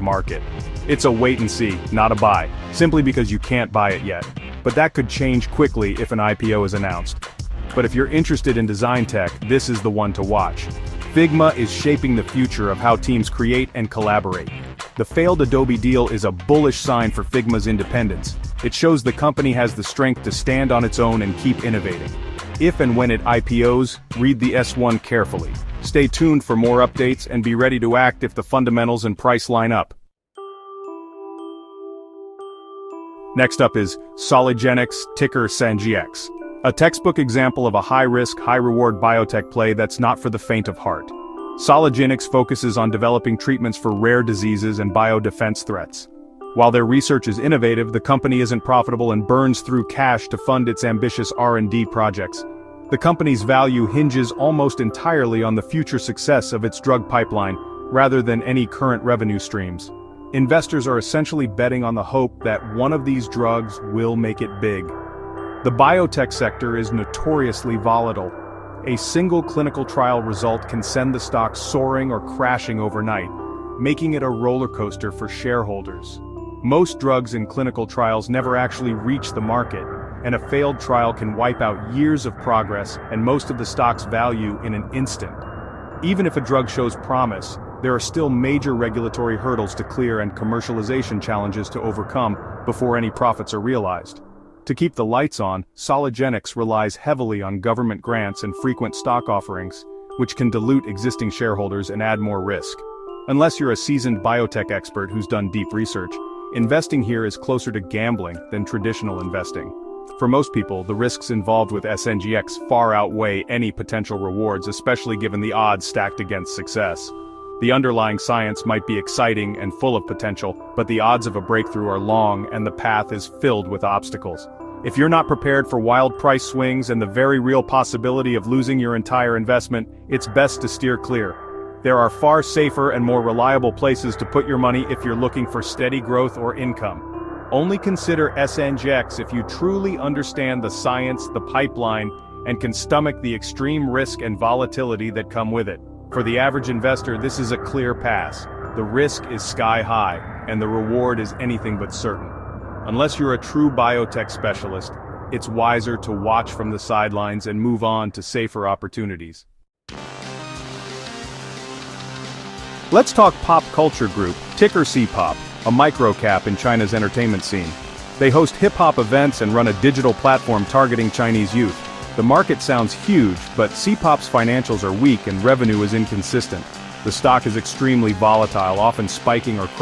market. It's a wait and see, not a buy, simply because you can't buy it yet. But that could change quickly if an IPO is announced. But if you're interested in design tech, this is the one to watch. Figma is shaping the future of how teams create and collaborate. The failed Adobe deal is a bullish sign for Figma's independence. It shows the company has the strength to stand on its own and keep innovating. If and when it IPOs, read the S1 carefully. Stay tuned for more updates and be ready to act if the fundamentals and price line up. Next up is Soligenix, ticker SNGX. A textbook example of a high-risk, high-reward biotech play that's not for the faint of heart. Soligenix focuses on developing treatments for rare diseases and biodefense threats. While their research is innovative, the company isn't profitable and burns through cash to fund its ambitious R&D projects. The company's value hinges almost entirely on the future success of its drug pipeline, rather than any current revenue streams. Investors are essentially betting on the hope that one of these drugs will make it big. The biotech sector is notoriously volatile. A single clinical trial result can send the stock soaring or crashing overnight, making it a roller coaster for shareholders. Most drugs in clinical trials never actually reach the market, and a failed trial can wipe out years of progress and most of the stock's value in an instant. Even if a drug shows promise, there are still major regulatory hurdles to clear and commercialization challenges to overcome before any profits are realized. To keep the lights on, Soligenix relies heavily on government grants and frequent stock offerings, which can dilute existing shareholders and add more risk. Unless you're a seasoned biotech expert who's done deep research, investing here is closer to gambling than traditional investing. For most people, the risks involved with SNGX far outweigh any potential rewards, especially given the odds stacked against success. The underlying science might be exciting and full of potential, but the odds of a breakthrough are long and the path is filled with obstacles. If you're not prepared for wild price swings and the very real possibility of losing your entire investment, it's best to steer clear. There are far safer and more reliable places to put your money if you're looking for steady growth or income. Only consider SNGX if you truly understand the science, the pipeline, and can stomach the extreme risk and volatility that come with it. For the average investor, this is a clear pass. The risk is sky high, and the reward is anything but certain. Unless you're a true biotech specialist, it's wiser to watch from the sidelines and move on to safer opportunities. Let's talk Pop Culture Group, ticker CPOP, a microcap in China's entertainment scene. They host hip-hop events and run a digital platform targeting Chinese youth. The market sounds huge, but CPOP's financials are weak and revenue is inconsistent. The stock is extremely volatile, often spiking or crashing